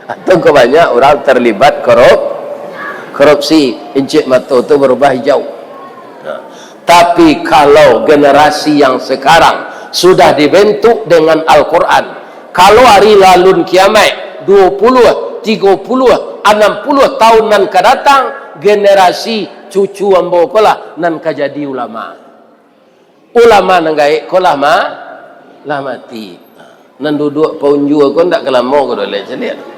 Atau banyak orang terlibat korupsi, encik mata tu berubah hijau. Tapi kalau generasi yang sekarang sudah dibentuk dengan Al-Quran, kalau hari lalun kiamat 20, 30, 60 tahun nan akan datang, generasi cucu ambo kolah nan ka jadi ulama. Ulama nan gaik kolah lah mati. Nan duduk paunju ko ndak kelamo ko dole celik.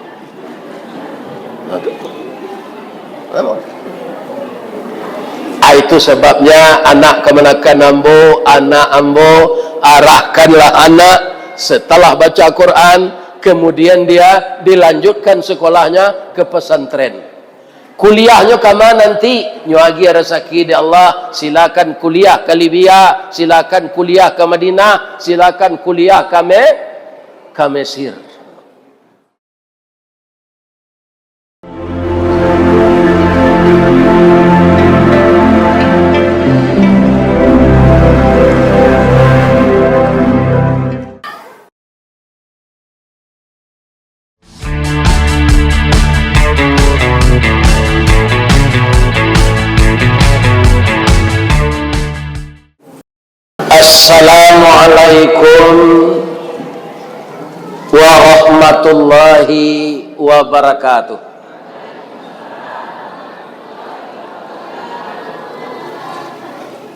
Itu sebabnya anak kemenakan ambo, anak ambo arahkanlah anak setelah baca Quran, kemudian dia dilanjutkan sekolahnya ke pesantren. Kuliahnya kama nanti nyuagi rezeki di Allah, silakan kuliah ke Libya, silakan kuliah ke Madinah, silakan kuliah ke Mesir. Assalamualaikum warahmatullahi wabarakatuh.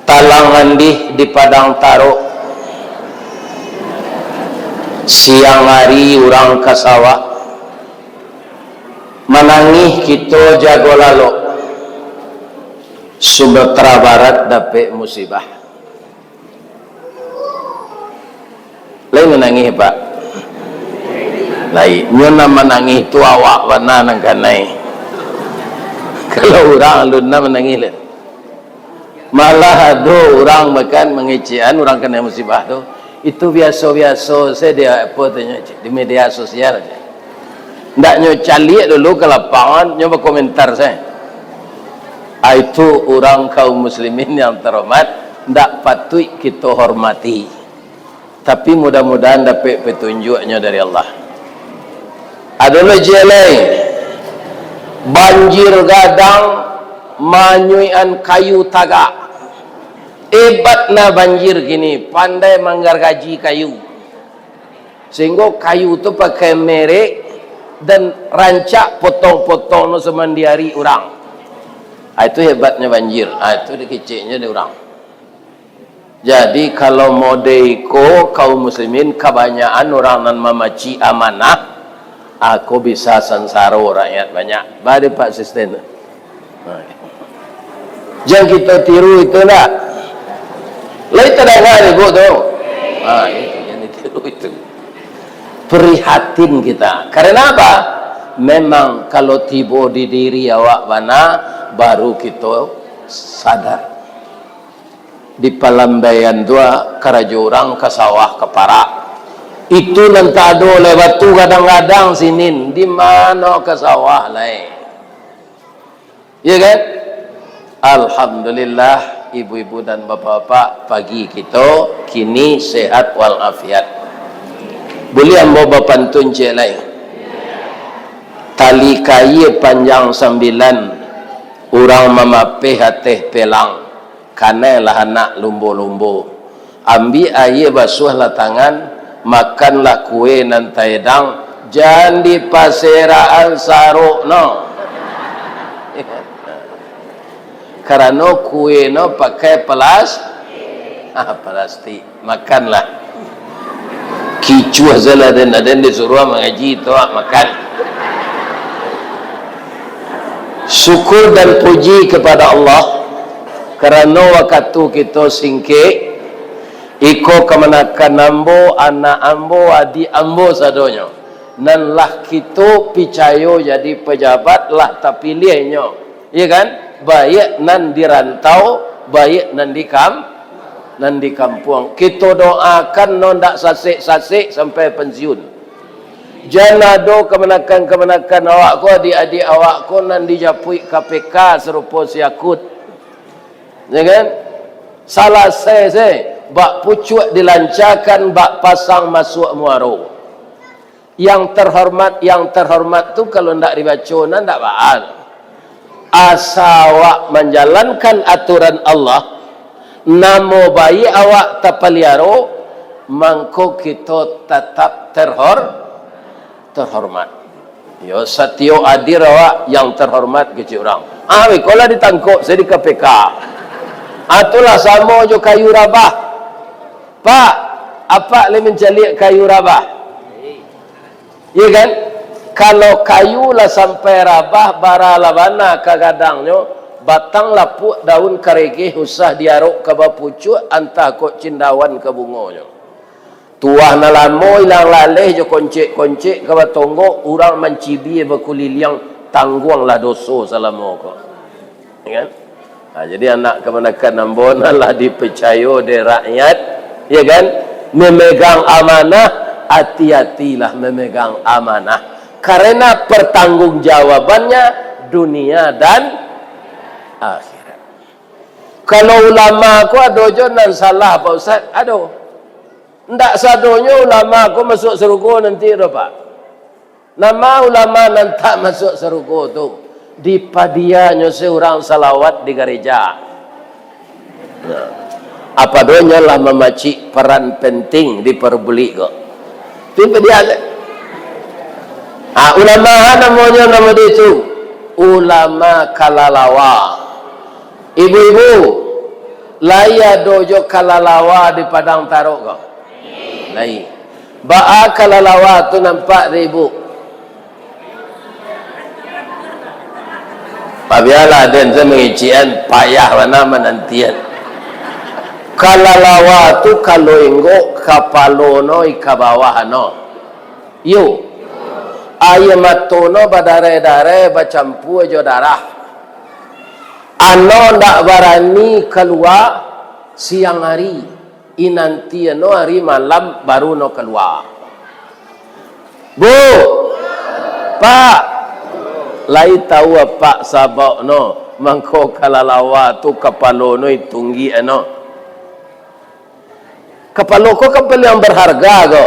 Talangan di padang taro, siang hari orang ke sawah, menangih kita jago lalo, Sumatera Barat dapet musibah. Lain menangis pak, lain nyona menangis tu awak warna nang kanai. Kalau orang alunna menangis lah, malah ada orang makan mengecehan orang kena musibah tu, itu biasa-biasa. Saya dia apa tanya di media sosial aja, ndak nyo calik dulu ke lapangan nyoba komentar saya. Itu orang kaum muslimin yang terhormat, ndak patut kita hormati. Tapi mudah-mudahan dapat petunjuknya dari Allah. Ada lagi lain, banjir gadang manyuian kayu tagak. Hebatlah banjir gini, pandai manggar gaji kayu. Sehingga kayu tu pakai merek dan rancak potong-potong no semandiari orang. Itu hebatnya banjir. Itu dikeceknya di orang. Jadi kalau modeko kaum muslimin kebanyakan orang nan memaci amanah, aku bisa sensaro rakyat banyak. Bade Pak Asisten. Jangan kita tiru itu lah. Lain terdengar ibu tu. Itu yang ditiru itu. Prihatin kita. Karena apa? Memang kalau tiba di diri awak mana, baru kita sadar. Di Palambaian dua karajo orang ke sawah ke parak itu nanti ada lewat tu kadang-kadang sinin di mana ke sawah lain, ya kan? Alhamdulillah ibu-ibu dan bapak-bapak pagi kita kini sehat walafiat. Boleh ambo bapantun cek lain, tali kayu panjang 9 orang memapih hatih pelang. Kanelah anak lumbo-lumbo, ambil air basuhlah tangan, makanlah kue nan taedang, jangan di paseraan saruk no. Karena kue no pakai plastik, makanlah. Kicuah zala dan disuruh mengaji tu makan. Syukur dan puji kepada Allah. Kerana waktu kita singkir, iko kemenakan ambo, anak ambo, adik ambo sadonyo. Nan lah kita picayo jadi pejabat lah tapi liahnya. Iya kan? Baik nan di rantau, baik nan di kampung. Kita doakan non dak sasik-sasik sampai pensiun. Jangan ada kemenakan awak ko, adik-adik awak ko nan dijapui KPK serupa siakut. Ya kan? Salah saya bak pucuk dilancarkan, bak pasang masuk muaro. Yang terhormat tu kalau ndak dibaca ndak baal. Asawak menjalankan aturan Allah, namo bayi awak tapaliaro, mangko kita tetap terhormat. Yo satyo adir awak yang terhormat kecil orang. Kalau ditangkap saya di KPK. Atulah sama jo kayu rabah. Pak, apa le mencalik kayu rabah? Iya kan? Kalau kayu lah sampai rabah bara labana kagadangnya batang lapuk daun karege usah diarok ke bapucu antah kok cindawan ke bungonyo. Tuah nalamo ilang laleh jo koncek-koncek ke batonggo urang mencibi bekuliliang tangguang lah doso salamo ko. Ya kan? Nah, jadi anak kemenakan nambon lah dipercaya de rakyat, ya kan? Memegang amanah, hati-hatilah memegang amanah. Karena pertanggungjawabannya dunia dan akhirat. Kalau ulama aku ada jonan salah Pak Ustaz, aduh. Ndak sadonya ulama aku masuk surga nanti dah Pak. Nama ulama nanti masuk surga tu di padianya seorang salawat di gereja. Nah, apa doanya lah memacik peran penting di perbulik kok. Tiba dia ulama namanya nama dia itu ulama kalalawa. Ibu-ibu laya dojo kalalawa di padang tarok kau. Lai. Ba'a kalalawa tu nampak ibu. Pabialah dan saya mengician payah mana menantian. Kalalawa tu kalau inggo kapalono ikabawah no. Yo. Ayamatono badare-dare bacampu jo darah. Ano ndak barani keluar siang hari. Inanti no hari malam baru no keluar. Bu, Pak, lai tahu apa sabak no mangko kalalawa tu kapalo no itunggi no. Kapalo ko kapal yang berharga go.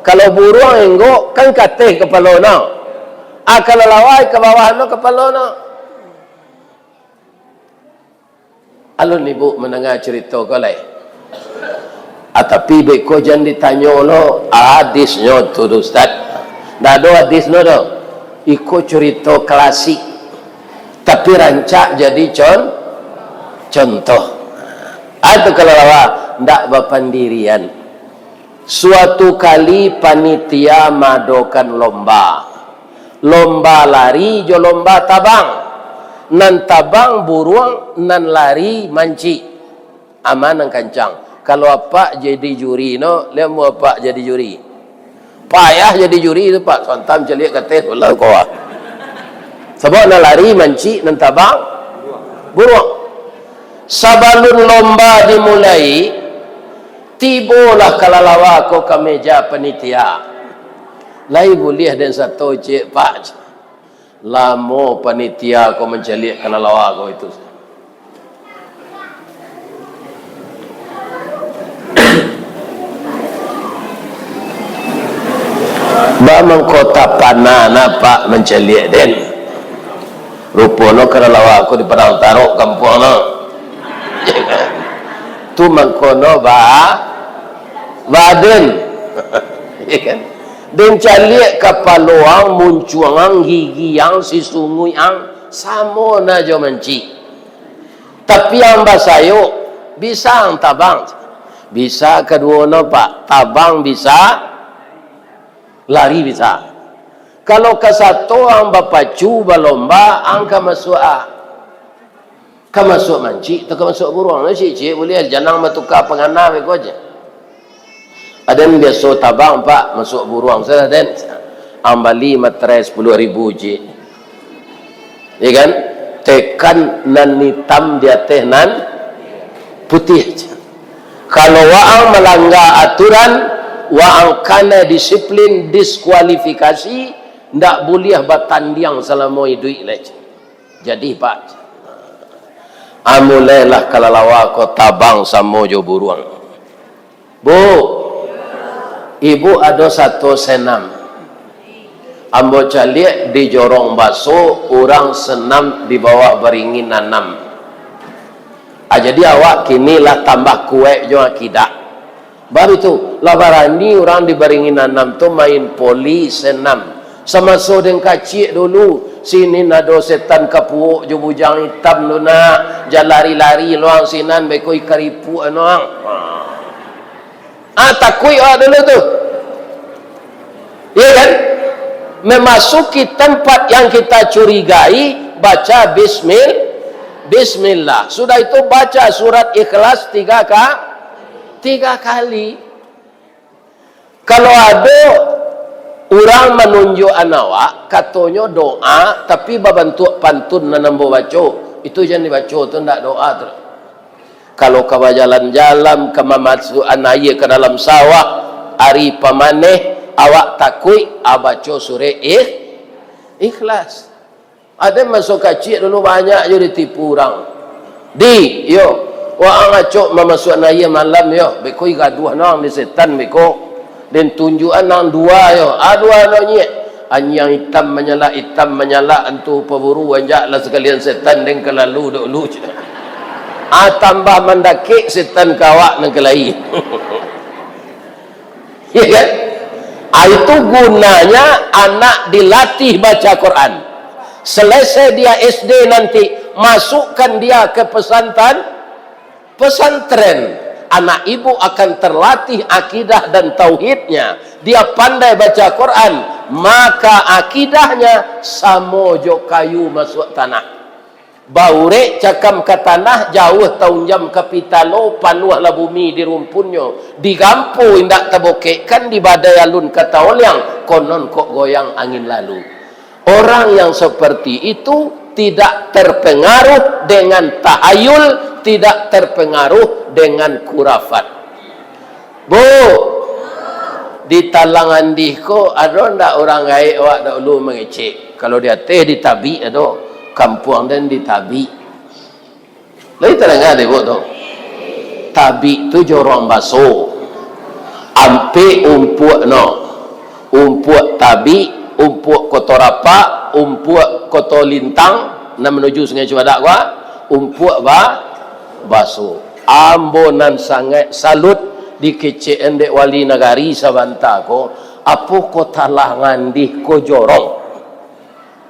Kalau burung enggo kan kateh kepala no. Kalau lawai ke bawah no kepala no. Alun ibu mendengar cerita kau lai. Tapi beko jangan ditanya no hadisnya tu Ustaz. Dah ada hadis no do. Iko cerita klasik. Tapi rancak jadi contoh. Atau kalau lawai ndak berpendirian. Suatu kali panitia madakan lomba lari jo lomba tabang, nan tabang buruang nan lari manci aman nang kancang. Kalau apa jadi juri no lemu apa jadi juri payah jadi juri itu Pak sontam celik kata ulah kau sebab nan lari manci nan tabang buruang. Sabalun lomba dimulai tibolah kalalawa ko ke meja panitia. Lai boleh dan satu cik Pak. Lamo panitia ko mencalik kalalawa ko itu. Bamang kota panana Pak mencalik den. Rupono kalalawa ko di Padang Tarok kampung no. Tu mangkono baden ya kan dan calik kapaloang muncuang gigi yang sisungu yang samo na jo menci tapi yang basayo bisa ang tabang bisa kedua no Pak tabang bisa lari bisa kalau ke satu ang bapacu balomba ang kamasuk manci atau kamasuk buruang cik boleh janang matukar pengana beko aja. Ada yang biasa tabang Pak masuk buruang saya dan ambali materai 10,000 cik. Ya kan? Tekan nan hitam di atas nan putih. Kalau waang melanggar aturan, waang kana disiplin diskualifikasi, ndak boleh bertanding selama hidup lagi. Jadi Pak amulailah kalalawa ko tabang samo jo buruang. Bu, ibu ada satu senam. ambo calik di jorong baso, orang senam di bawah beringin nanam. Jadi awak kini lah tambah kue jo akidah. Baru tu labarani orang di beringin nanam tu main poli senam. Sama so dengan kacik dulu. Sini nado setan kapuuk jo bujang hitam tu nak jalari-lari luang sinan bekoi karipu anoang. Takui dulu tu. Ya kan? Memasuki tempat yang kita curigai, baca bismillah. Sudah itu baca surat Ikhlas 3 kali. Kalau ada orang menunjuk anawak, katanya doa, tapi berbentuk pantun nanambo baca. Itu jangan dibaca, itu tidak doa. Kalau kau jalan-jalan, kau masuk anaya ke dalam sawah, hari pamaneh, awak takui, baca surah Ikhlas. Ada masuk kacik dulu banyak je ditipu orang. Wah ngacok memasuk anaya malam yo, bekoi gaduh nang di setan beko. Dan tunjukan nang dua yo. Dua no nyek. Anyang hitam menyala antu peburu wanjaklah sekalian setan dan kelalu dulu. Tambah mendakik setan kawak nang kelai. Ya kan? Itu gunanya anak dilatih baca Quran. Selesai dia SD nanti, masukkan dia ke pesantren. Anak ibu akan terlatih akidah dan tauhidnya. Dia pandai baca Quran, maka akidahnya samojo kayu masuk tanah. Baure cakam ke tanah jauh tahun jam kapitalo panuhlah bumi di rumpunnya digampu indak tabokekkan di badai alun kata olyang konon kok goyang angin lalu. Orang yang seperti itu tidak terpengaruh dengan tahayul, tidak terpengaruh dengan kurafat. Bu, di talangan dihko ada ndak orang gaib awak dak ulu mengecek. Kalau dia teh ditabi ada kampung dan ditabi. Lain terangkan deh tu. Tabi tu jorong baso. Ampe umpuk no. Umpuk tabi, umpuk kotor apa, umpuk kotor lintang, nak menuju sungai Cibadak gua, umpuk baso. Ambonan sangat salut di keceen dek wali negari sabanta ko, apa ko talangan di ko jorong.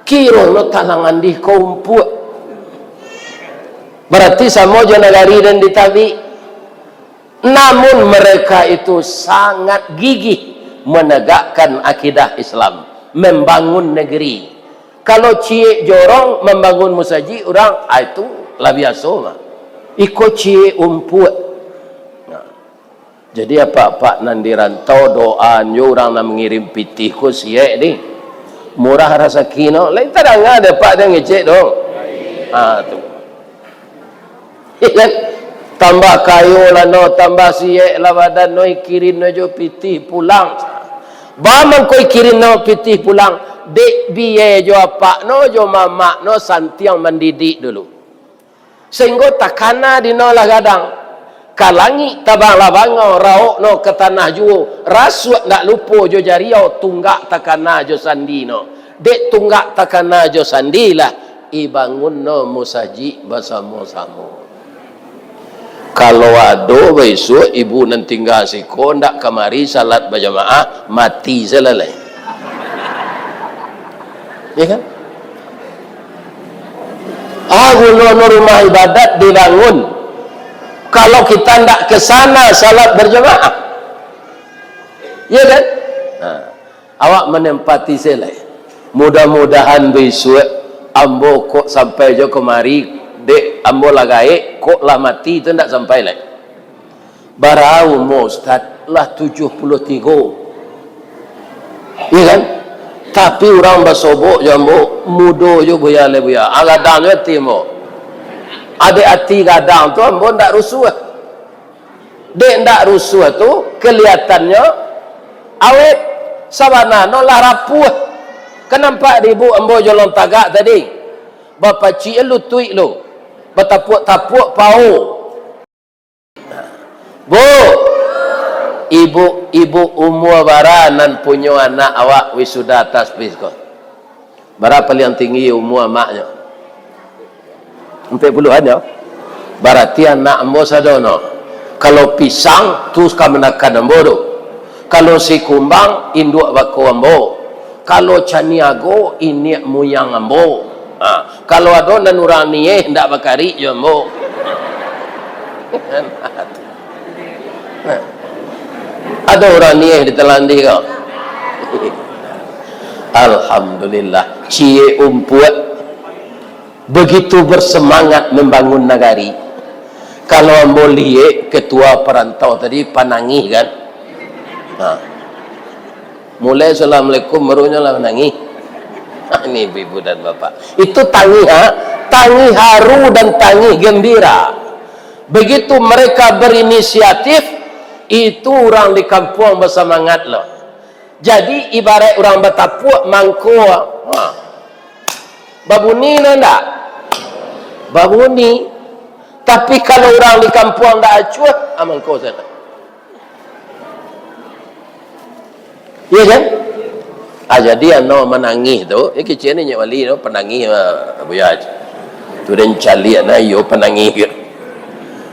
Kira lo talangan di kumpul. Berarti sama je negari dan ditabi. Namun mereka itu sangat gigih menegakkan akidah Islam, membangun negeri. Kalau cie jorong membangun musaji orang, itu lah biasa mah. Iko cie umput. Jadi apa-apa nanti rantau doa orang nak mengirim pitih ko siye ni. Murah rasa kino lain tak ada pak dia ngecek dong. Tu kan tambah kayu lah no, tambah siye lah badan no, kirim no jo pitih pulang baman koi kirim no pitih pulang dek biye jo apa no jo mama no santiang mendidik dulu sehingga takana di no lah gadang kalangi tabang labangau rauk no ke tanah juo rasuat ndak lupo jo jariau tunggak takana jo sandi no dek tunggak takana jo sandi lah ibangun no musaji bersama-sama. Kalau ada besok ibu nanti tinggal siko ndak kamari salat berjamaah mati selesai. Ya kan? Guna rumah ibadat dibangun. Kalau kita ndak ke sana salat berjamaah. Ya kan? Awak menempati selesai. Mudah-mudahan besok ambo kok sampai jo kemari dek ambo lagai kok lah mati itu tidak sampai lah. Barau mo Ustaz lah 73. Iya kan? Tapi orang basobok jambo mudo jo buya le buya. Agadang jo timo. Ade ati gadang tu ambo ndak rusuh. Dek ndak rusuh tu kelihatannya awet sabana no lah rapuh. Kenapa ibu ambo jolong tagak tadi? Bapa cik lu tuik lu. Bertapuk-tapuk pau. Bu. ibu umur baranan punya anak awak wisuda atas pisko. Berapa paling tinggi umur maknya? 40-an ya. Berarti anak ambo sadono. Kalau pisang tu kamenakan ambo do. Kalau si kumbang induk bako ambo. Kalau caniago ini muyang ambo. Kalau ada nan urang nieh ndak bakari jo ambo. Ada orang nieh di telandi kau. Alhamdulillah, cie umpuat begitu bersemangat membangun nagari. Kalau ambo liye ketua perantau tadi panangi kan, mulai assalamualaikum barunya lah menangi. Ini ibu dan bapak itu tangi tangi haru dan tangi gembira. Begitu mereka berinisiatif, itu orang di kampung bersemangat loh. Jadi ibarat orang Batapuak mangko babuni ndak babuni, tapi kalau orang di kampung ndak acuh mangko sana. Ya kan? Jadi ano menangis tu, kecil ni wali tu penangis Abu Yaj. Tu dan cali ana yo penangis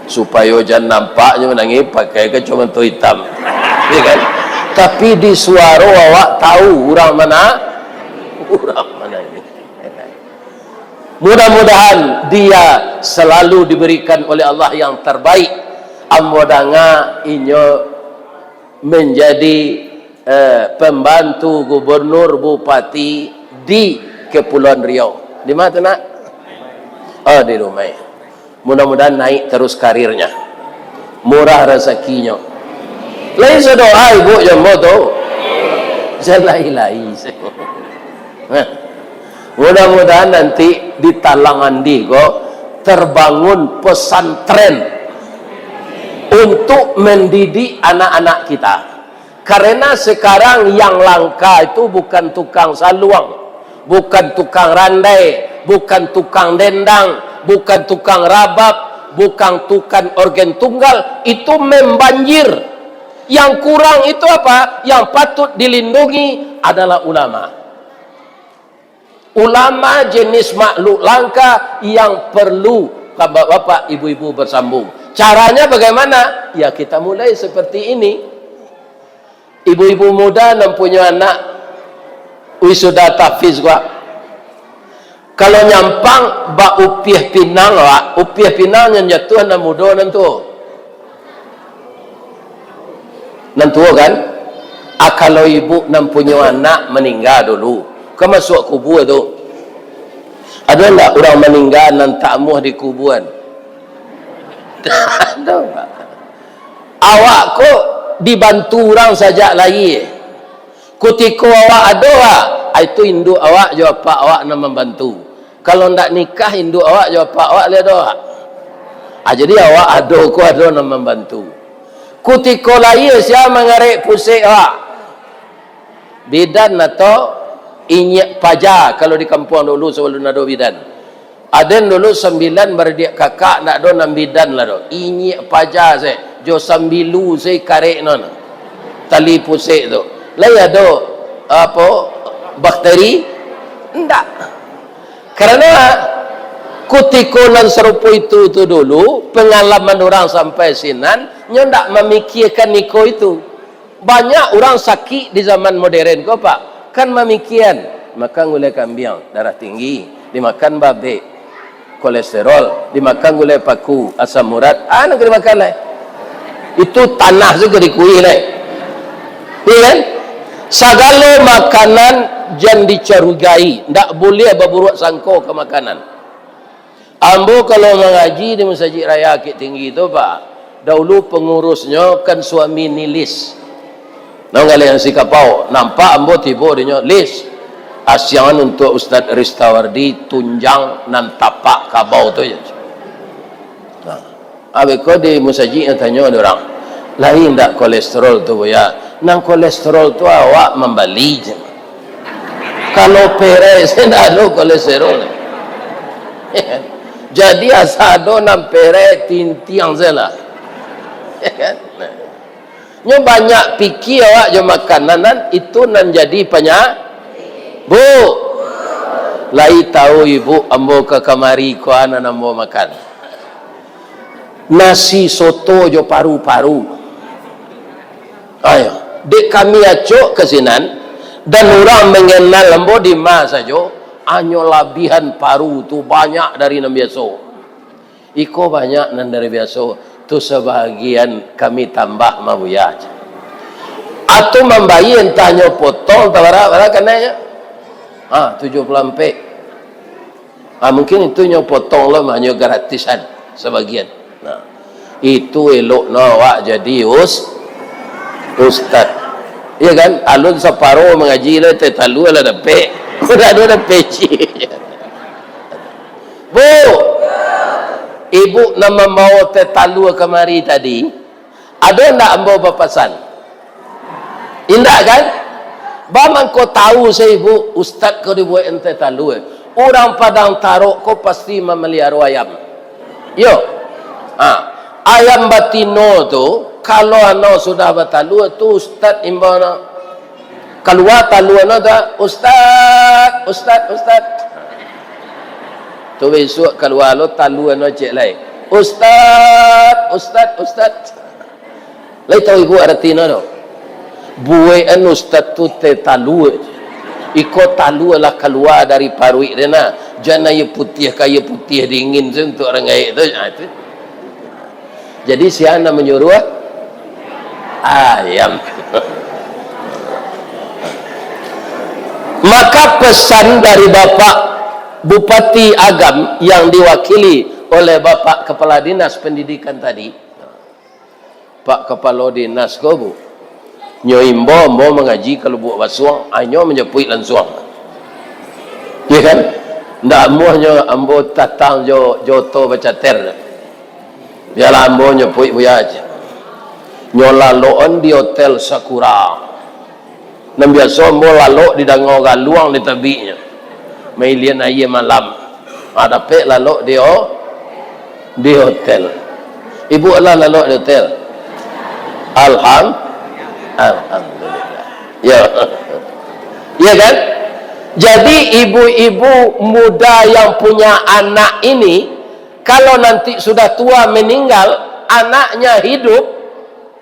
supaya jangan nampaknya menangis pakai kacamata hitam. Ya kan? Tapi di suara awak tahu orang mana ini. Mudah-mudahan dia selalu diberikan oleh Allah yang terbaik. Amodanga inyo menjadi pembantu gubernur bupati di Kepulauan Riau. Di mana nak? Oh, di rumah. Mudah-mudahan naik terus karirnya, murah rezekinya. Lain sedoa ibu yang moto zelai-lai. Mudah-mudahan nanti di Talangan Digo terbangun pesantren untuk mendidik anak-anak kita. Karena sekarang yang langka itu bukan tukang saluang, bukan tukang randai, bukan tukang dendang, bukan tukang rabab, bukan tukang organ tunggal, itu membanjir. Yang kurang itu apa? Yang patut dilindungi adalah ulama. Ulama jenis makhluk langka yang perlu bapak-bapak, ibu-ibu bersambung. Caranya bagaimana? Ya kita mulai seperti ini. Ibu-ibu muda yang punya anak wisuda tahfiz gua. Kalau nyampang ba upiah pinang wa, upiah pinang yang jatuh na muda nantu. Nantu kan? Kalau ibu yang punya anak meninggal dulu, ke masuk kubur tu. Ada enggak orang meninggal dan takmuh di kuburan? Ada enggak? Awak kok dibantu orang saja lagi. Kutiko awak ada itu induk awak jawab pak awak nak membantu. Kalau ndak nikah induk awak jawab pak awak lihat awak. Jadi awak ada ko ada nak membantu. Kutiko lain siapa mengarik pusing awak. Bidan atau inyak paja kalau di kampung dulu sebelum ada bidan. Ada dulu 9 berdiak kakak nak do 6 bidan lah do. Inyak paja saya. Jo sambilu saya karek non. Tali pusing tu. Lai ada apa bakteri? Enggak. Karena kutikonan serupa itu dulu pengalaman orang sampai sinan nyo ndak memikirkan niko itu. Banyak orang sakit di zaman modern kok Pak. Kan memikirkan makan gulai kambing darah tinggi, dimakan babe kolesterol, dimakan gulai paku asam urat, nak dimakan lah. Itu tanah juga dikui lah. Iya kan? Segala makanan jangan dicarugai, ndak boleh berbuat sangko ke makanan. Ambo kalau mengaji di Masjid Raya Bukit Tinggi itu Pak, dahulu pengurusnya kan suami nilis. Nah kalian si kapau nampak ambo tiba dia lis asian untuk Ustaz Ristawardi tunjang nan tapak kabau tu je. Nah, abeko di musajid tanya orang, lain tak kolesterol tu ya? Nang kolesterol tu awak membeli je. Kalau peres tidak ada kolesterol. Jadi asado nang peres tintiang zela. Nyo banyak pikir awak je makanan itu nan jadi banyak. Bu, lai tahu ibu ambo ke kamari ko anan ambo makan. Nasi soto jo paru-paru. Ayo, dek kami acok ke sinan dan orang mengenal ambo di masa jo anyo labihan paru tu banyak dari nan biasa. Iko banyak nan dari biasa. Tu sebahagian kami tambah mabuya aja. Atau membayi entahnya potong tawara kenanya. 70 lampe. Mungkin itu nyo potong lah hanya gratisan sebagian. Nah, itu elok nawak jadi ustad. Iya kan? Alun separuh mengaji lah tetalu lah dapat. Udah ada peci. Bu, ibu nama mau tetalu kemari tadi, ada ndak ambo berpesan? Indah kan? Bamang kau tahu saya ibu, ustaz kau dibuat ente talu. Orang Padang Tarok kau pasti memelihara ayam. Yo, ayam batino tu kalau ano sudah bertalu tu ustaz imbana keluar talu ano dah ustaz. Tu besok keluar lo talu ano cek lai. Ustaz. Lai tahu ibu artinya no. Buai an ustaz tu te talu. Iko talu lah keluar dari parui dia na. Jangan ye putih kaya putih dingin tu untuk orang air tu. Jadi siapa menyuruh ayam. Maka pesan dari Bapak Bupati Agam yang diwakili oleh Bapak Kepala Dinas Pendidikan tadi, Pak Kepala Dinas ko bu, nyo imbo mengaji kalau buat basuang, anyo menjepuit langsung. Ya kan? Ndak ambo ambo tatang joto baca ter. Biarlah ambo nyepuit buya aja. Nyo laloan di hotel Sakura. Nam biasa ambo lalo di dango galuang di tebinya. Mailian aye malam ada pek lalu di hotel. Ibu Allah lalu di hotel. Alhamdulillah. Ya kan? Jadi ibu-ibu muda yang punya anak ini kalau nanti sudah tua meninggal, anaknya hidup,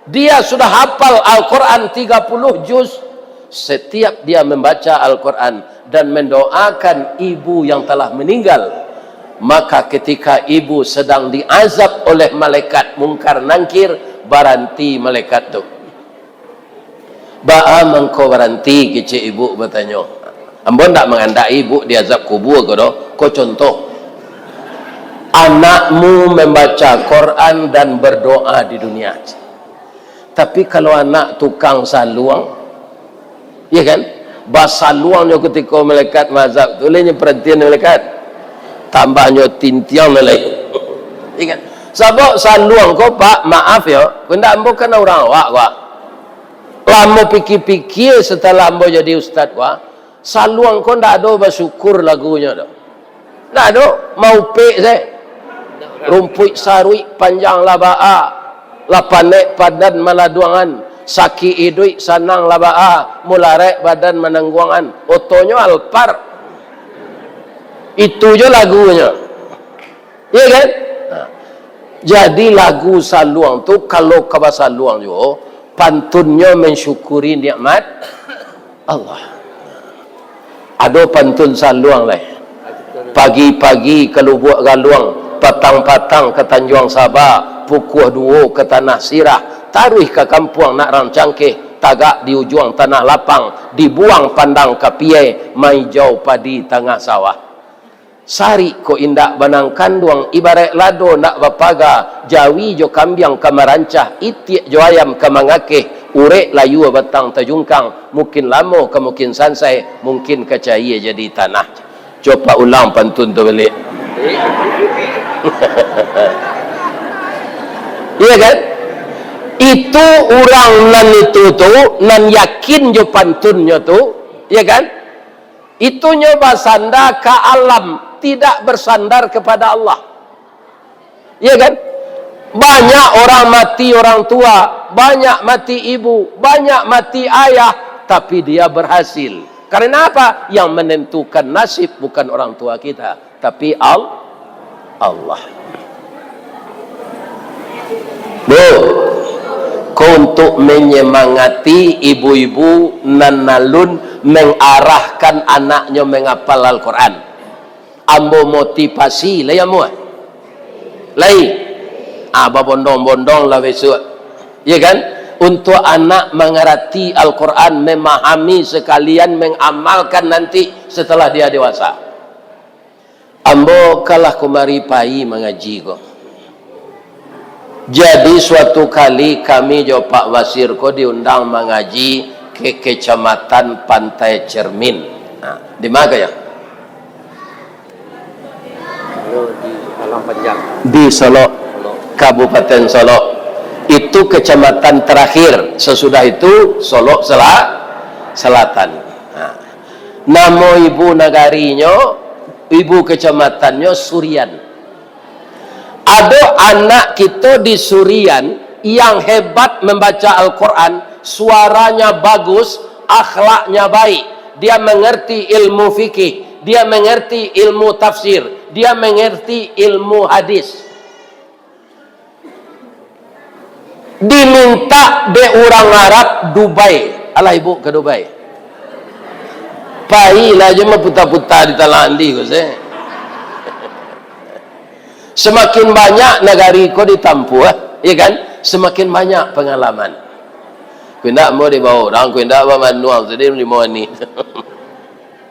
dia sudah hafal Al-Quran 30 juz. Setiap dia membaca Al-Quran dan mendoakan ibu yang telah meninggal, maka ketika ibu sedang diazab oleh malaikat mungkar nangkir, baranti malaikat tu ba'a mengko baranti kece ibu bertanya, ambo ndak mengandai ibu diazab kubur ko do. Ko contoh anakmu membaca Quran dan berdoa di dunia, tapi kalau anak tukang saluang, ya kan, bahasa luangnya ketika malaikat mazhab tu lainnya perhatian malaikat tambahnya tintiang lagi. Ya kan, sebab saluang kau pak maaf ya, kau ndak ambo kan orang awak kau lama pikir-pikir setelah ambo jadi ustaz kau saluang kau ndak ada bersyukur lagunya dah, ndak ada mau pek saya rumput sarui panjang labaa lapanek padan maladuangan saki idui sanang labaa mularek badan menangguangan otonya alpar, itu je lagunya, ya kan? Jadi lagu saluang tu kalau ke bahasa luang jo pantunnya mensyukuri nikmat Allah. Ada pantun saluang lah, pagi-pagi ke Lubuk Galuang, patang-patang ke Tanjung Sabah, pukul 2 ke Tanah Sirah, taruh ke kampung nak rang cangkeh, tagak di ujung tanah lapang, dibuang pandang ke piai, mai jauh padi tengah sawah. Sari ko indak banang kanduang, ibarat lado nak bapaga, jawi jo kambiang kamarancah, itiak jo ayam kamangakeh, urek layu batang tajungkang, mungkin lamo ke mungkin sansai, mungkin kecaya jadi tanah. Coba ulang pantun tu balik. Iya kan? Itu orang nan itu tu nan yakin jo pantunnya tu, ya kan? Itunya bersandar ke alam, tidak bersandar kepada Allah. Ya kan? Banyak orang mati orang tua banyak mati ibu, banyak mati ayah, tapi dia berhasil. Karena apa? Yang menentukan nasib bukan orang tua kita, tapi Allah. Bu, untuk menyemangati ibu-ibu nanalun mengarahkan anaknya menghafal Al-Quran. Ambo motivasi lah ya mu. Lai. Bondong-bondong lah besok. Ya kan? Untuk anak mengerti Al-Quran, memahami sekalian mengamalkan nanti setelah dia dewasa. Ambo kalah kemari pai mengaji kok. Jadi suatu kali kami jo Pak Wasir ko diundang mengaji ke Kecamatan Pantai Cermin. Nah, di mana ya? Di Alam Panjang. Di Solo, Kabupaten Solo. Itu kecamatan terakhir. Sesudah itu Solo Selatan. Nah, nama ibu nagarinya, ibu kecamatannya Surian. Ada anak kita di Surian yang hebat membaca Al-Quran, suaranya bagus, akhlaknya baik, dia mengerti ilmu fikih, dia mengerti ilmu tafsir, dia mengerti ilmu hadis. Diminta de orang Arab Dubai. Alah ibu ke Dubai. Pai lah je putar-putar di talang andi ko se. Semakin banyak negari ko ditampu, ya kan? Semakin banyak pengalaman. Kena mau dibawa orang, kena bawa manual sedih di mau ni.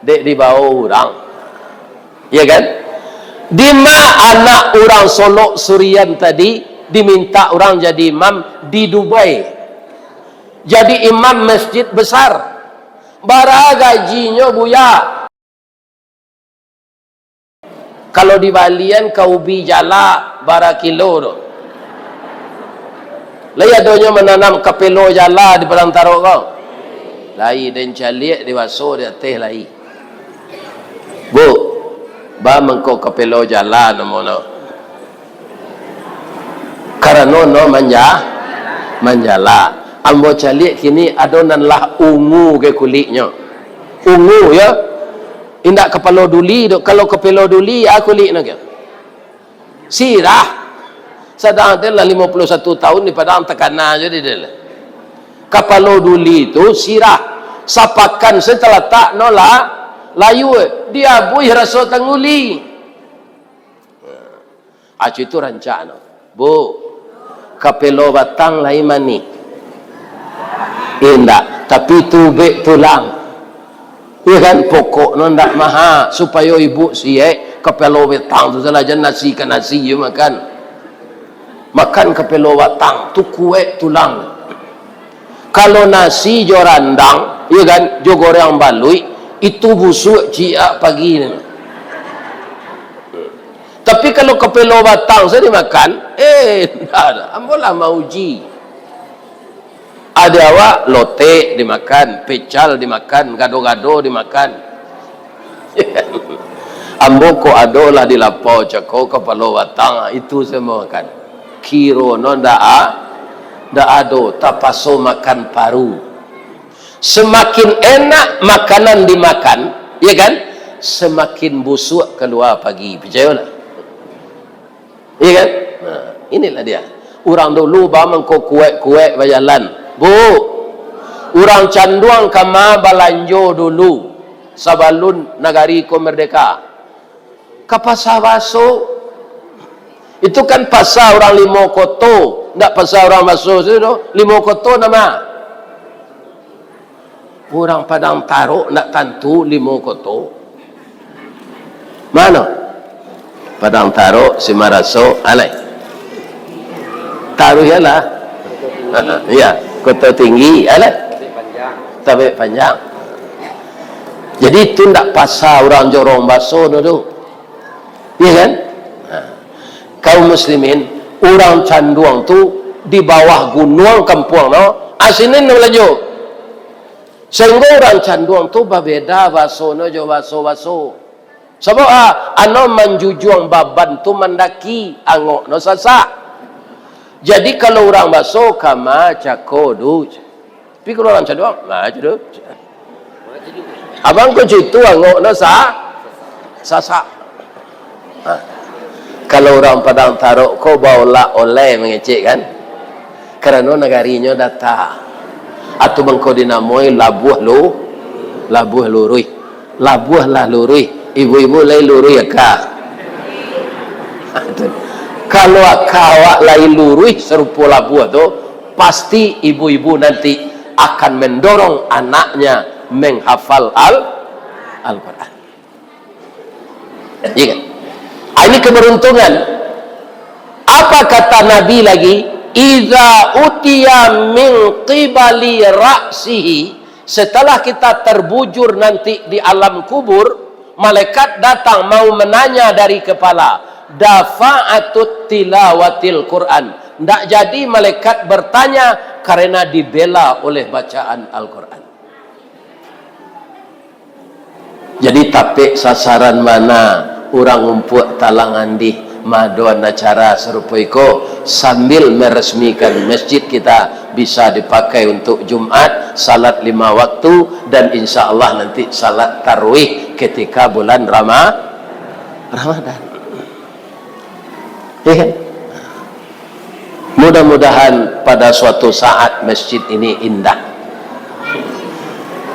Dek dibawa orang, ya kan? Di mana anak orang Solo Surian tadi diminta orang jadi imam di Dubai. Jadi imam masjid besar. Bara gajinya buya. Kalau di Balian kau bi jala bara kilo tu. Lai adonyo menanam kapelo jala di padang taro kau. Lai dan caliak di waso di atas lai. Bu, ba mengko kapelo jala namono. Karena no manjala. Ambo caliak kini adonan lah ungu ke kulitnya. Ungu ya. Indak kepala duli, kalau kepala duli aku kulit nak. Sirah. Sedang dia lah 51 tahun di padang tekanan jadi dia. Kepala duli itu sirah. Sapakan setelah tak nolak layu dia buih rasa tanguli. Acu itu rancana. Bu, kepala batang lain mani. Indak, tapi tubik tulang. Ya kan, pokok no ndak maha supaya ibu siek kepala batang tu salah jan nasi kan nasi you makan kepala batang tu kuek tulang. Kalau nasi jo randang, ya kan, jo goreng balui itu busuk cia pagi ni. Tapi kalau kepala batang saya dimakan, ndak ada. Ambolah mau uji. Ada awak lote dimakan, pecal dimakan, gado-gado dimakan. Ambo ko ado lah di lapau cako kepala batang itu semua makan. Kiro no ndak ado tapaso makan paru. Semakin enak makanan dimakan, ya kan? Semakin busuk keluar pagi. Percaya tak? Ya kan? Nah, inilah dia. Orang dulu bang mengko kuek-kuek berjalan. Bu, orang canduang kama balanjo dulu sabalun negari ko merdeka. Kapasa baso itu kan pasal orang limo koto, ndak pasal orang baso itu limo koto nama. Orang padang taro nak tantu limo koto. Mana? Padang taro Simaraso alai. Taruh ya lah. Ya. Kota tinggi, alah. Tabik panjang. Jadi itu tidak pasal orang jorong baso tu. Ya kan? Kaum muslimin, orang canduang tu di bawah gunung kampung no, asinin melaju. Sehingga orang canduang tu berbeda baso no jo baso. Sebab ano menjujuang baban tu mendaki angok no sasak. Jadi kalau orang basuh kama cakodu. Tapi kalau orang cadok, macam abang ko itu angok na sasak. Kalau orang Padang Taruk ko baula oleh mengecek kan? Kerana negarinya data. Atau bangko dinamoi labuh lurui. Labuh lah lurui. Ibu-ibu lai lurui akak. Kalau akak lai lurui serupa labuh tu, pasti ibu-ibu nanti akan mendorong anaknya menghafal Al-Quran. Ya kan? Ini keberuntungan. Apa kata Nabi lagi? Iza utiya min qibali ra'sihi, setelah kita terbujur nanti di alam kubur, malaikat datang mau menanya dari kepala, dafa'atut tilawatil Quran. Tidak jadi malaikat bertanya karena dibela oleh bacaan Al-Quran. Jadi tapik sasaran mana orang umpuk talangan di maduan acara serupa itu sambil meresmikan masjid kita bisa dipakai untuk Jumat, salat 5 waktu, dan insya Allah nanti salat tarawih ketika bulan Ramadan. Ya kan? Mudah-mudahan pada suatu saat masjid ini indah.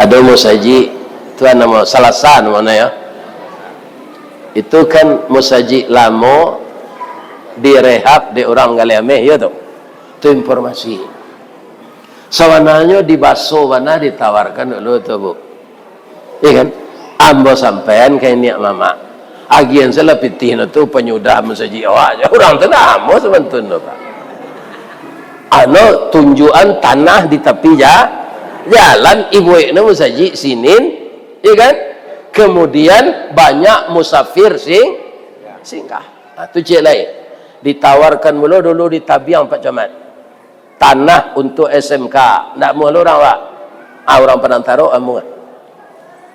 Ada musaji, tuan nama Salasan mana ya? Itu kan musaji lama direhab di orang Galiameh ya tu. Itu informasi. Sawananya dibasuh mana ditawarkan dulu tu bu. Iya kan? Ambo sampean kayak niat mama. Agian saya pitih tu penyudah musaji awak. Orang tu nak ambo sebetulnya pak. Ano tunjuan tanah di tepi jalan ibu ini musaji sinin, iya kan? Kemudian banyak musafir singgah. Nah, tu cik lain. Ditawarkan dulu di Tabiang Pak Camat. Tanah untuk SMK. Nak mula orang pak? Orang Padang Taruk amu.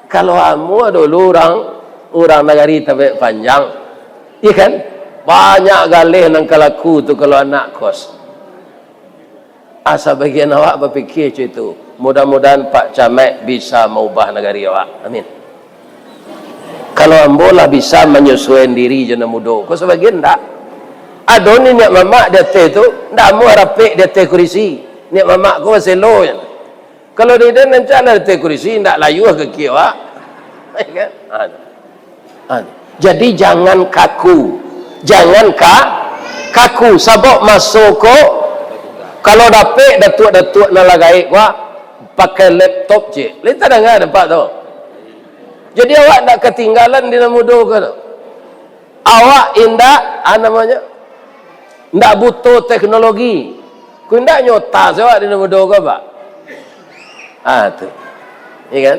Kalau amu dulu orang negari Tabik Panjang, iya kan? Banyak galih nang kalaku tu kalau anak kos. Asa bagian awak berfikir macam itu. Mudah-mudahan Pak Camat bisa mengubah negari awak. Amin. Kalau ambola bisa menyesuaikan diri jana muda. Kau sebagian tak? Ada ni niat mamak dia teh tu, tak mau rapik dia teh kurisi. Niat mamak kau masih low. Kalau dia nanti ada teh kurisi, tak layu ke kiri awak. Jadi jangan kaku. Jangan kaku. Sabok masuk kau. Kalau dapat datuk nak lagai wah pakai laptop je. Lita dengar nampak tu. Jadi awak tak ketinggalan di muda ke tu. Awak indak namanya ndak butuh teknologi. Ku indak nyota awak di muda ke pak. Tu. Ya kan?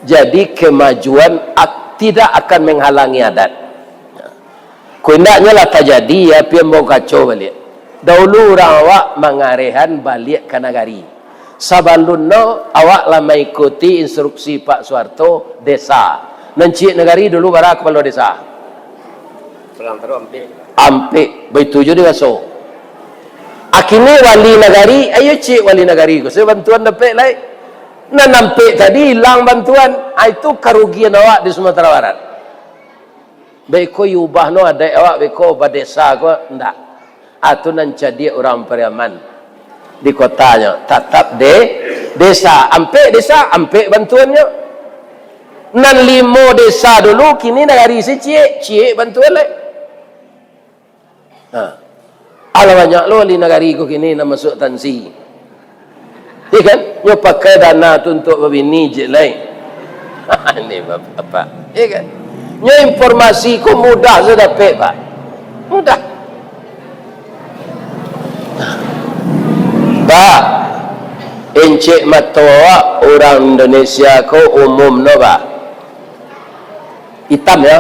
Jadi kemajuan tidak akan menghalangi adat. Ku indaknya lah terjadi ya pian mau kacau balik. Dahulu orang awak mengarahan balik ke negari. Sabalunno awak lah mengikuti instruksi Pak Suharto desa. Nencik negari dulu bara kepala desa. Pelang terus Ampik betujuh dia so. Akhirnya wali negari, ayo cik wali negari ko. Saya bantuan dapat lai. Nan nampik tadi hilang bantuan. Itu kerugian awak di Sumatera Barat. Beko ubah no ada awak beko badesa ko ndak. Atau nan jadi orang Pariaman di kotanya tetap desa ampek bantuannya nan 5 desa dulu kini negari si cik bantuan lagi. Ala banyak lo di negari ko kini nak masuk tansi. Iya kan? Nyo pakai dana tu untuk babini je lain. Ini apa? Iya kan? Nyo informasi ko mudah saya dapat pak. Mudah. Pak, encik mata orang Indonesia ko umum no pak. Hitam ya.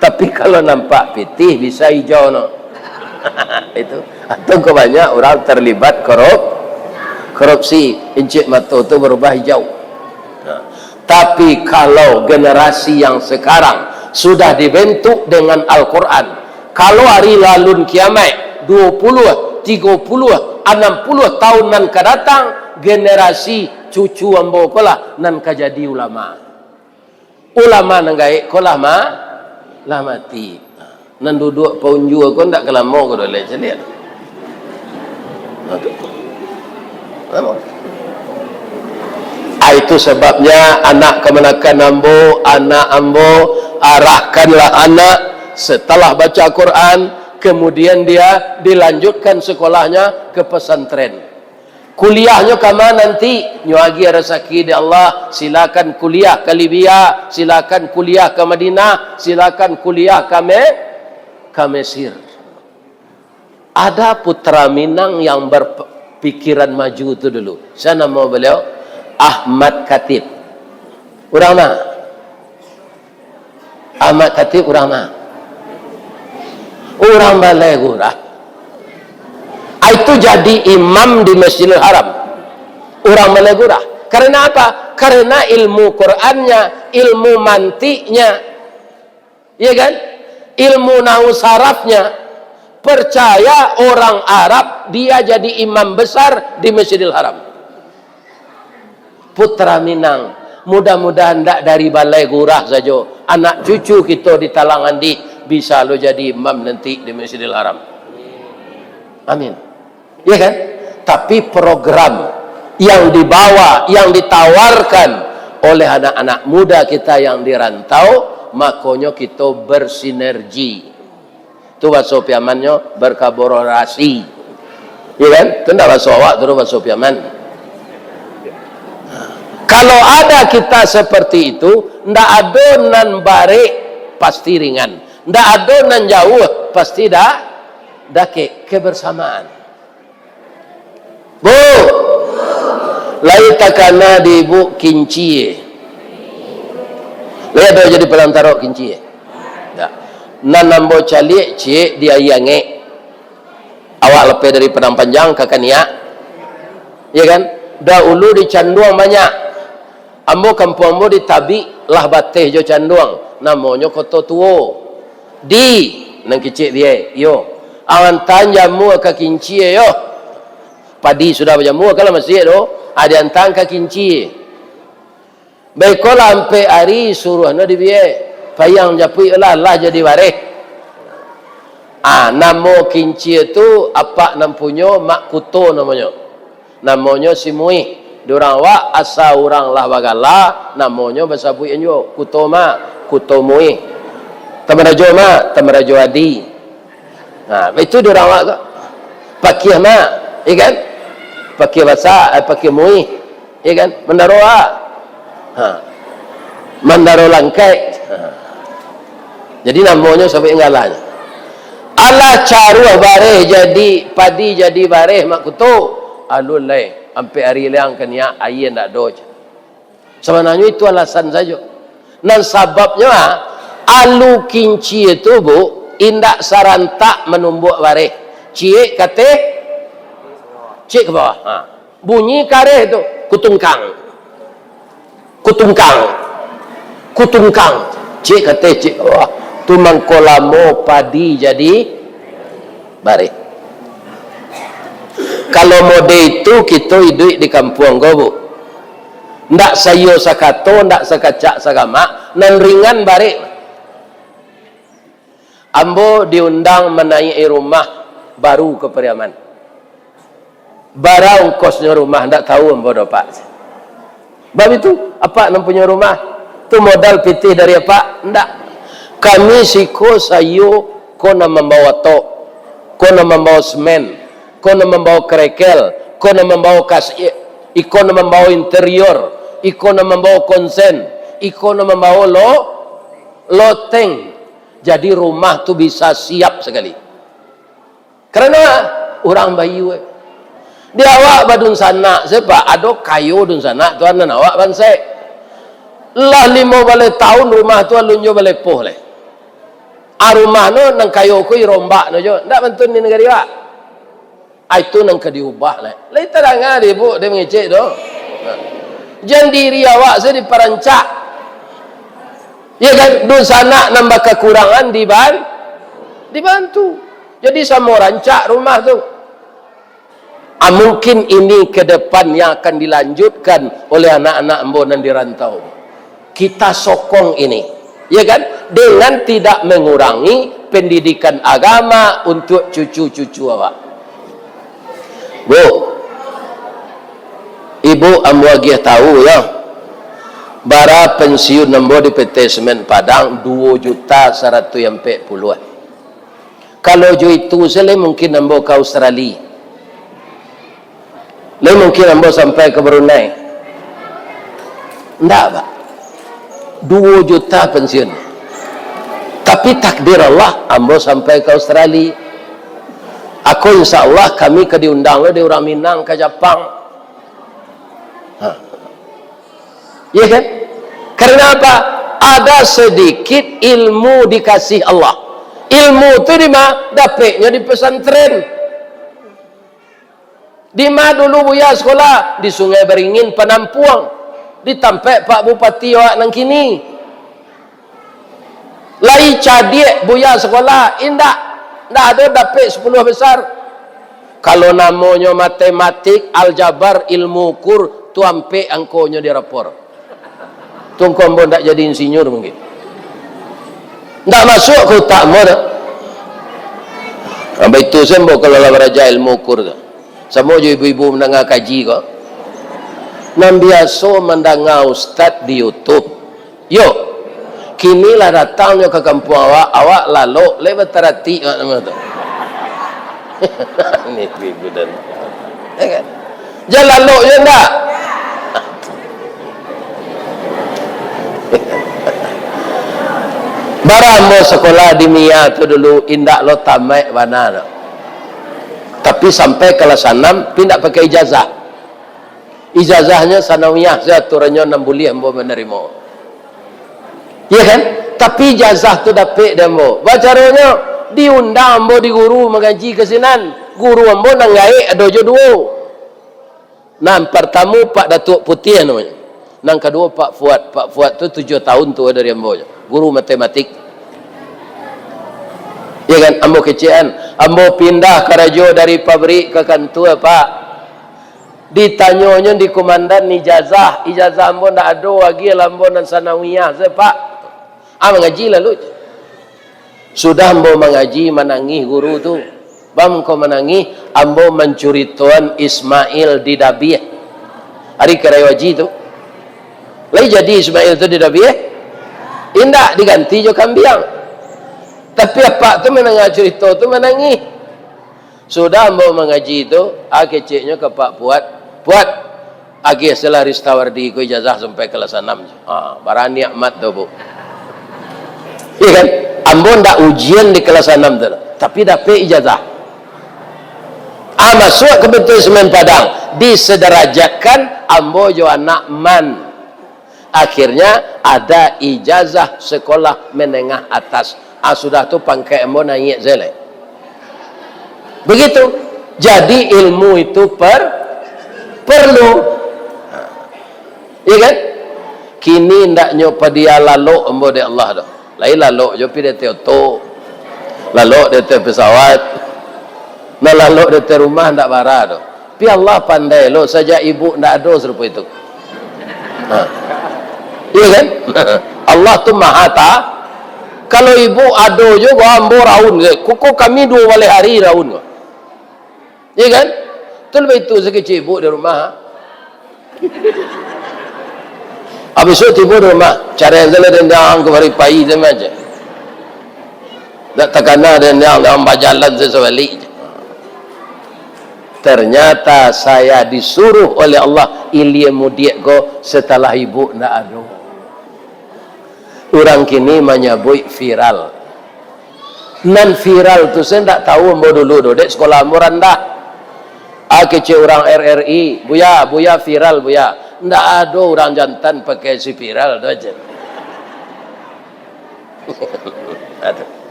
Tapi kalau nampak putih bisa hijau no. Itu. Atau kebanyak orang terlibat korupsi. Encik mata itu berubah hijau. Tapi kalau generasi yang sekarang sudah dibentuk dengan Al-Quran, kalau hari lalun kiamat 20 30 60 tahun nan kadatang generasi cucu ambo kolah nan kajadi ulama nan gaik kolah lah mati nan duduk paunju ko ndak kelamo ko dole celiat itu sebabnya anak kemenakan anak ambo arahkanlah anak setelah baca Quran, kemudian dia dilanjutkan sekolahnya ke pesantren. Kuliahnya kama nanti nyuagi rezeki di Allah, silakan kuliah ke Libya, silakan kuliah ke Madinah, silakan kuliah ke Mesir. Ada putra Minang yang berpikiran maju itu dulu. Saya nama beliau Ahmad Khatib. Orang mana? Ahmad Khatib orang mana? Orang Balai Gurah. Itu jadi imam di Masjidil Haram. Orang Balai Gurah. Karena apa? Karena ilmu Qur'annya, ilmu mantiknya, ya kan? Ilmu nahu sarafnya. Percaya orang Arab dia jadi imam besar di Masjidil Haram. Putra Minang, mudah-mudahan tidak dari Balai Gurah saja, anak cucu kita di Talangan bisa lo jadi imam nanti di Masjidil Haram. Amin. Ya kan? Tapi program yang dibawa, yang ditawarkan oleh anak-anak muda kita yang dirantau, makanya kita bersinergi. Itu bahasa piamannya berkolaborasi. Ya kan? Itu tidak bahasa awak, itu bahasa piaman. Kalau ada kita seperti itu, ndak ada nan bare pasti ringan, ndak ada nan jauh pasti dah kebersamaan. Bu, lai takana di bu kincie, lai ada jadi pelantaro kincie. Ya. Nan nambo cali cie dia yange, awak lepe dari Padang Panjang ke Kania, ya kan? Dahulu di Canduang banyak. Ambo kampung ambo di Tabi lah bateh jo Canduang, namanya Koto Tuo. Di nang kecik dia, yo. Awan tanjamu ke kincie yo. Padi sudah berjamu kalau masih do, ada antang ke kincie. Baiklah sampai hari suruh no di biye, payang japui lah jadi bareh. Namo kincie tu apa nampunyo mak kuto namanya. Namanya Simui. Diorang wa asa orang lah bagala namanya bahasa buin jo kutoma kutomui tamarajo tamarajo adi. Nah itu diorang wa pakai ikan pakai bahasa pakai mui ikan mendaroa mendaro langkai. Jadi namanya sampai engalanya Allah caruh bareh jadi padi jadi bareh mak kuto alul lai sampai hari liang kenia air nak doj. Sebenarnya itu alasan saja. Dan sebabnya alu kinci itu bu indak sarantak menumbuk bareh. Cie kate cik ke bawah. Bunyi kareh itu kutungkang. Cik kate cik ke bawah. Tu mangkolamo padi jadi bareh. Kalau mode itu kita hidup di kampung gobu, ndak sayo sakato, ndak sakacak sagama, nan ringan barek. Ambo diundang menaiki rumah baru ke Periaman. Barang kosnya rumah ndak tahu ambo dapat. Bab itu apa nam punya rumah? Tu modal pitih dari apa? Ndak. Kami siko sayo kona membawa tok, kona membawa semen. Kono membawa kerekel, kono membawa ikono membawa interior, ikono membawa konsen, ikono membawa loteng. Jadi rumah tu bisa siap sekali. Karena orang bayu dia awak badun sana, sebab ada kayu dun sana tuan dan awak bansai. Lah 5 balai tahun rumah tu alunjo balai poh le. Rumah no nang kayu ku rombak no jo, ndak bantun ni negara awak. Itu nang diubah lah. Lai terang ada bu, dia mengecek doh. Jangan diri awak saya diperancak. Ya kan, dun sana nambah kekurangan dibantu. Jadi sama rancak rumah tu. Mungkin ini ke depan yang akan dilanjutkan oleh anak-anak ambo yang dirantau. Kita sokong ini, ya kan? Dengan tidak mengurangi pendidikan agama untuk cucu-cucu awak. Bu, ibu ambo lagi tahu ya, bara pensiun ambo di PT Semen Padang 2.140.000. Kalau jo itu saya mungkin ambo ke Australia, mungkin ambo sampai ke Brunei. Enggak, Pak. 2 juta pensiun. Tapi takdir Allah ambo sampai ke Australia. Aku insya Allah kami ke diundang di orang Minang ke Jepang. Ya kan? Karena apa? Ada sedikit ilmu dikasih Allah. Ilmu itu di mana? Dapatnya di pesantren. Di mana dulu buya sekolah? Di Sungai Beringin Penampuang. Ditampek Pak Bupati awak nang kini. Lai cadik buya sekolah, indak ada dapat 10 besar. Kalau namanya matematik, aljabar, ilmu ukur, tu ampe angkonya di rapor. Tungkong pun tak jadi insinyur mungkin. Ndak masuk ke otak mo dah. Sampai itu sembo kalau lah beraja ilmu ukur tu. Sama je ibu-ibu mendengar kaji kok. Nam biasa mendengar ustaz di YouTube. Yo, kinilah datangnya ke kampung awak lalu lewat terati nama tu. Ini ibu dan, kan? Jangan lalu je enggak. Barang sekolah di Mia tu dulu indak lo tamat mana tu. Tapi sampai kelas 6 pindah pakai ijazah. Ijazahnya sanawiyah, saya aturannya 6 bulan ambo menerima. Ya kan? Tapi ijazah tu dapat dia ambo. Bacaranya diundang ambo di guru mengaji ke sinan. Guru ambo nang gaik ada jo dua. Nang pertama Pak Datuk Putih namanya. Nang kedua Pak Fuad. Pak Fuad tu 7 tahun tu dari ambo. Guru matematik. Ya kan? Ambo kecian. Ambo pindah ke rajo dari pabrik ke kantor Pak. Ditanyanya di komandan ijazah ambo ndak ada lagi ambo nan sanawiyah saya Pak. Mengaji lalu. Sudah ambo mengaji menangi guru tu. Bam ko menangi ambo mencuri tuan Ismail di Dabiah. Hari kerawaji tu. Lai jadi Ismail tu di Dabiah. Indak diganti jo kambiang. Tapi apa tu menengah cerita tu menangi. Sudah ambo mengaji tu, keciknya ke Pak Puat, agi setelah Ristawardi ku ijazah sampai kelas 6. Barani amat tu bu. Iya kan? Ambo ndak ujian di kelas 6 tu, tapi dapat ijazah. Masuk ke betul Semen Padang, disederajatkan ambo jo anak man. Akhirnya ada ijazah sekolah menengah atas. Sudah tu pangkai ambo naik zelek. Begitu. Jadi ilmu itu perlu. Iya kan? Kini ndak nyopa dia lalu ambo de Allah dah. Lain lalu jo pi de auto. Lalu de pesawat. Nah lalu de rumah ndak bara dah. Pi Allah pandai lo saja ibu ndak ada serupa itu. Iya kan? Allah tu Maha Ta. Kalau ibu ada juga ambo raun, kuku kami 2 kali hari raun. Iya kan? Tu lebih itu sekecil ibu di rumah. Habis itu ibu di rumah, cara yang jalan dendang ke hari pagi sama aja. Tak takana dendang dalam bajalan sesuai. Ternyata saya disuruh oleh Allah ilmu dia go setelah ibu ndak ada. Orang kini menyebut viral. Non viral tu saya tak tahu ambo dulu dek sekolah ambo rendah. Kecil orang RRI, buya viral buya. Ndak ada orang jantan pakai si viral tu aja.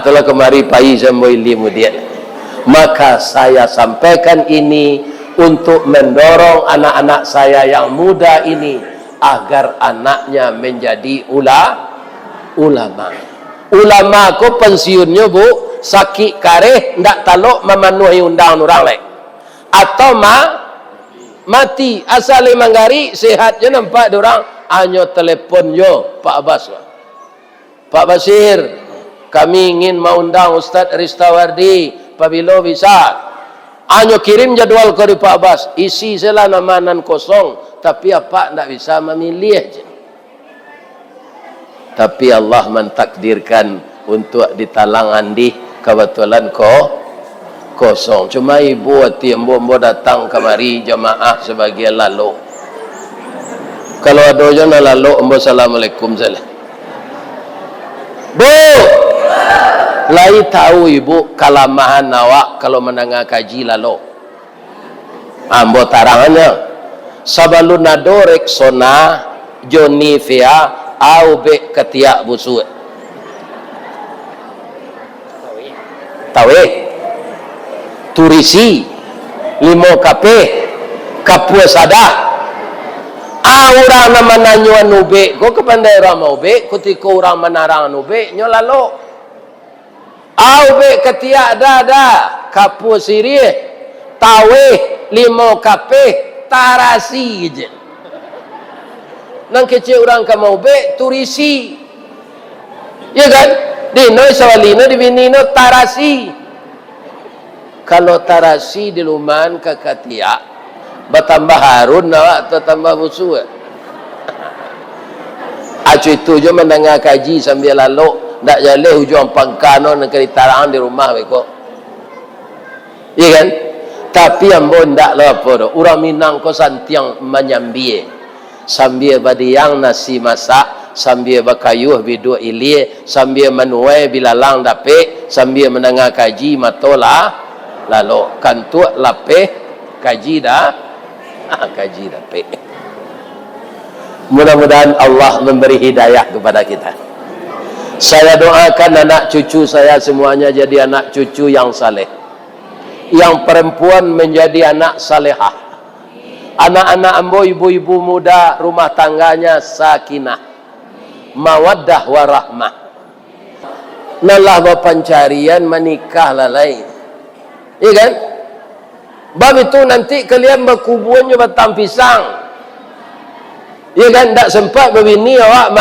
Itulah kemari pai sambo ilmu dia. Maka saya sampaikan ini untuk mendorong anak-anak saya yang muda ini agar anaknya menjadi ulama. Ulama kok pensiunnya bu sakit kareh ndak taluk memenuhi undang orang lain atau mati asal manggari sehat je nampak orang hanya telefon yo Pak Abbas, Pak Basir, kami ingin mengundang Ustaz Ristawardi apabila bisa hanya kirim jadual ke Pak Abbas, isi salah nama nan kosong tapi apa ndak bisa memilih je. Tapi Allah mentakdirkan untuk ditalang andi kebetulan kosong. Cuma ibu hati embo datang kemari jamaah sebagai lalu. Kalau ada orang lalu embo assalamualaikum salam. Bu, lai tahu ibu kalamahan awak kalau mendengar kaji lalu. Ambo tarangannya. Sabalun nado reksona jonifea au be ketiak busuk. Tawe turisi limo kape kapua sada orang nama nanyuan ube ko kepandai orang mau be ketika orang menarang ube nyolalo au be ketiak dada kapua sirih tawe limo kape tarasi je. Nang kecil orang kamau be turisi, ya kan? Di noi sawalina di bini no tarasi. Kalau tarasi di luman ke katia, bertambah harun nawak atau tambah musuh. Acu itu je mendengar kaji sambil lalu, ndak jaleh hujung pangkano nak keritaran di rumah beko. Ya kan? Tapi ambo ndak lah apa dah. Orang Minang ko santiang menyambie. Sambil badiang nasi masak, sambil bakayuh bidu ilie, sambil menuai bilalang dapik, sambil mendengar kaji matola lalu kantuk lapeh kaji dah kaji dapik. Mudah-mudahan Allah memberi hidayah kepada kita. Saya doakan anak cucu saya semuanya jadi anak cucu yang saleh, yang perempuan menjadi anak salehah. Anak-anak ambo, ibu-ibu muda, rumah tangganya sakinah, mawaddah warahmah. Nalah pencarian menikah lalai. Iya kan? Bab itu nanti kalian berkuburannya batang pisang. Iya kan? Tak sempat berbini awak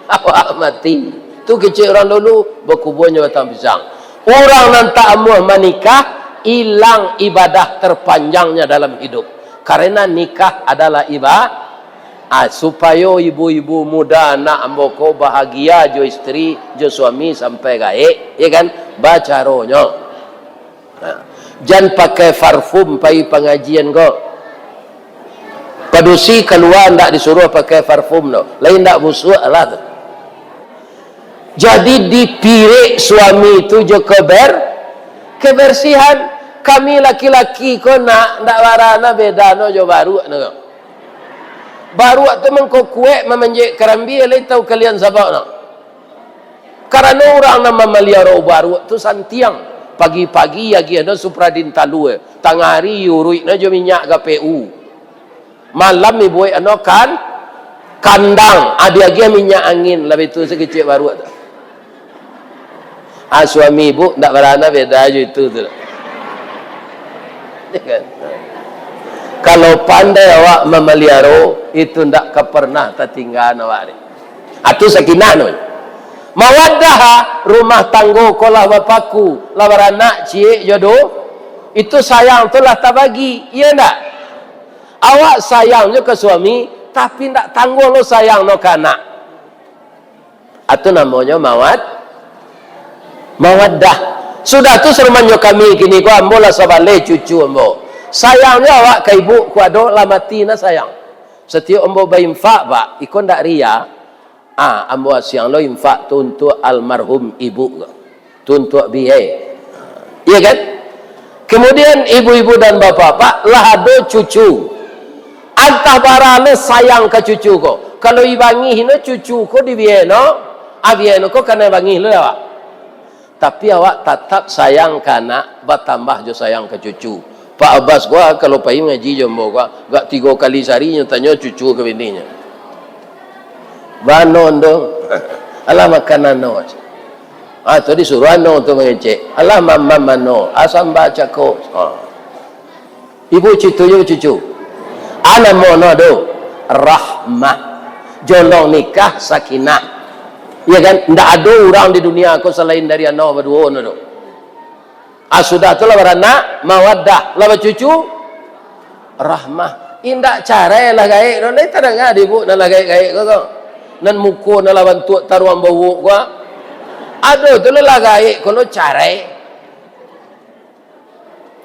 awak mati. Tu kecil orang dulu berkuburannya batang pisang. Orang yang tak amuh menikah, hilang ibadah terpanjangnya dalam hidup. Karena nikah adalah ibadah. Supaya ibu-ibu muda anak amboko bahagia jo istri jo suami sampai gaek, ya kan? Bacaronya. Jangan pakai parfum pai pengajian kau. Padusi keluar ndak disuruh pakai parfum no. Lain ndak busuk lah tu. Jadi dipilih suami itu jo kebersihan. Kami laki-laki ko nak ndak warana beda no jo baru no. Baru tu mengko kuek memenjek kerambi lain tahu kalian sabak no. Karena orang nama meliara baru tu santiang pagi-pagi lagi ada supradin talu tangari yurui na jo minyak KPU. Malam ibu ano kan kandang ada lagi minyak angin lebih tu sekecil baru tu. Suami ibu ndak warana beda jo itu tu. Kalau pandai awak memelihara itu ndak pernah tertinggal awak ni. Atu sakinah no. Mawaddah rumah tangga kolah bapakku, lawan anak cik jodoh itu sayang tu lah tak bagi. Iya ndak? Awak sayangnya ke suami tapi ndak tangguh lo sayang no ke anak. Atu namanya mawaddah. Sudah tu serumannya kami kini ko ambo lah sabale cucu ambo. Sayangnya awak ke ibu ku ado lah mati na sayang. Setiap ambo bayinfak pak, ikon ndak ria. Ambo siang lo infak tu untuk almarhum ibu, tu untuk biaya. Iya kan? Kemudian ibu-ibu dan bapak-bapak lah ada cucu. Antah barane sayang ke cucu ko. Kalau ibangi hina cucu ko di biaya no, biaya no ko kena bangi lo awak. Tapi awak tetap sayang ke anak, bertambah jo sayang ke cucu. Pak Abbas gua kalau pergi ngaji jombo gua, gak 3 kali sehari tanya cucu ke bininya. Banon dong. Alah makanan no. Tu disuruh ano tu mengecek. Alah mama mano, asam baca ko. Ibu cucu. Ana mono do rahmah. Jolong nikah sakinah. Ya kan? Ndak ada orang di dunia aku selain dari ano berdua no. Sudah tu lah beranak, mawaddah, lah cucu rahmah. Indak cara lah gaik. No lai tak dengar ibu nak lah gaik kau. Nan muko nak lah bantu taruan bau gua. Aduh tu lah gaik kalau cara.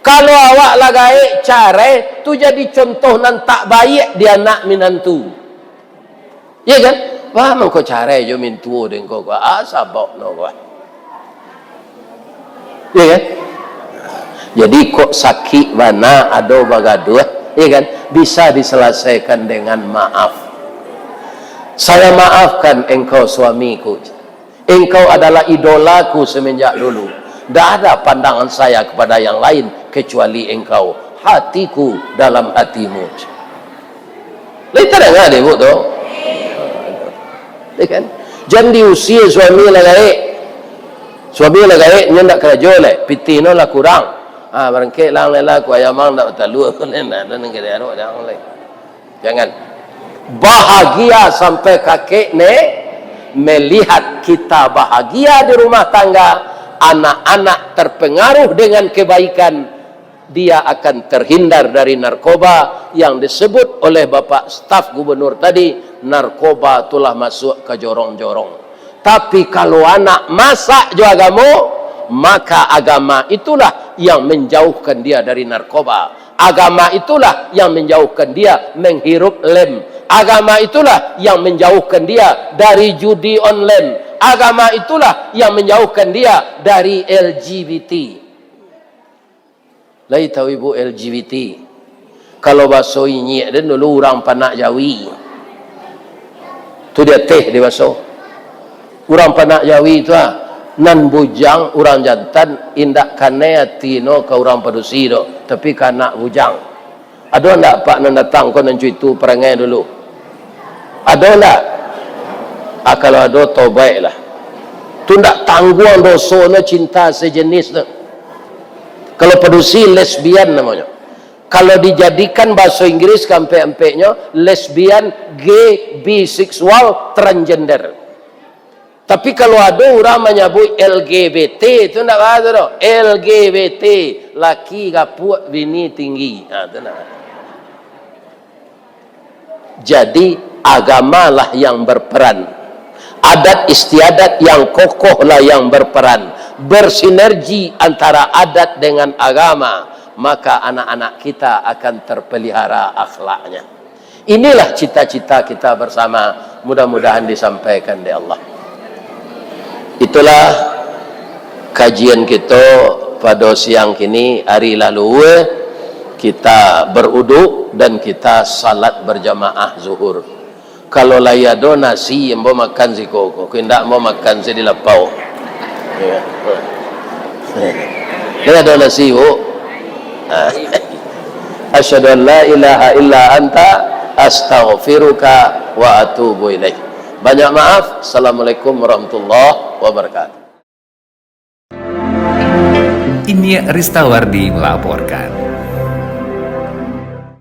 Kalau awak lah gaik cara tu jadi contoh nan tak baik dia nak minantu. Ya kan? Wah mengko cara jo mintu den kau gua. Sabok no gua. Ya kan? Jadi kok sakit mana ada bagaduh, ya kan? Bisa diselesaikan dengan maaf. Saya maafkan engkau suamiku. Engkau adalah idolaku semenjak dulu. Tidak ada pandangan saya kepada yang lain kecuali engkau. Hatiku dalam hatimu. Lihat dengar deh bu tu. Ya kan? Jangan diusir suami lagi. Suami lagi nyendak kerja le. Pitino lah kurang. Barangkali lang lela ku ayamang nak talu aku nena dan negara aro jangan le. Jangan. Bahagia sampai kakek ne melihat kita bahagia di rumah tangga, anak-anak terpengaruh dengan kebaikan, dia akan terhindar dari narkoba yang disebut oleh Bapak staf gubernur tadi. Narkoba itulah masuk ke jorong-jorong. Tapi kalau anak masak jo agama, maka agama itulah yang menjauhkan dia dari narkoba. Agama itulah yang menjauhkan dia menghirup lem. Agama itulah yang menjauhkan dia dari judi online. Agama itulah yang menjauhkan dia dari LGBT. Lai tahu ibu LGBT. Kalau bahasa ini dan dulu orang panak Jawi. Tu dia teh dia bahasa. Orang panak Jawi tu nan bujang orang jantan indak kane tino ke orang padusi do, tapi kanak bujang. Ada ndak pak nan datang ko nan cuitu perangai dulu? Ada ndak? Kalau ada tobatlah. Tu ndak tangguh dosa na cinta sejenis tu. Kalau padusi lesbian namanya. Kalau dijadikan bahasa Inggris kampe-ampeknya lesbian, gay, bisexual, transgender. Tapi kalau ada orang menyebut LGBT, itu tidak ada tu. LGBT, laki gapuk, bini tinggi. Itu tidak ada. Jadi agamalah yang berperan. Adat istiadat yang kokohlah yang berperan. Bersinergi antara adat dengan agama, maka anak-anak kita akan terpelihara akhlaknya. Inilah cita-cita kita bersama. Mudah-mudahan disampaikan oleh Allah. Itulah kajian kita pada siang kini. Hari lalu kita beruduk dan kita salat berjamaah zuhur. Kalau layado nasi yang mau makan si koko, tidak mau makan si di lapau. Layado nasi bu. Asyhadu an la ilaha illa anta astaghfiruka wa atubu ilaik. Banyak maaf. Assalamualaikum warahmatullahi wabarakatuh. Ini Ristawardi melaporkan.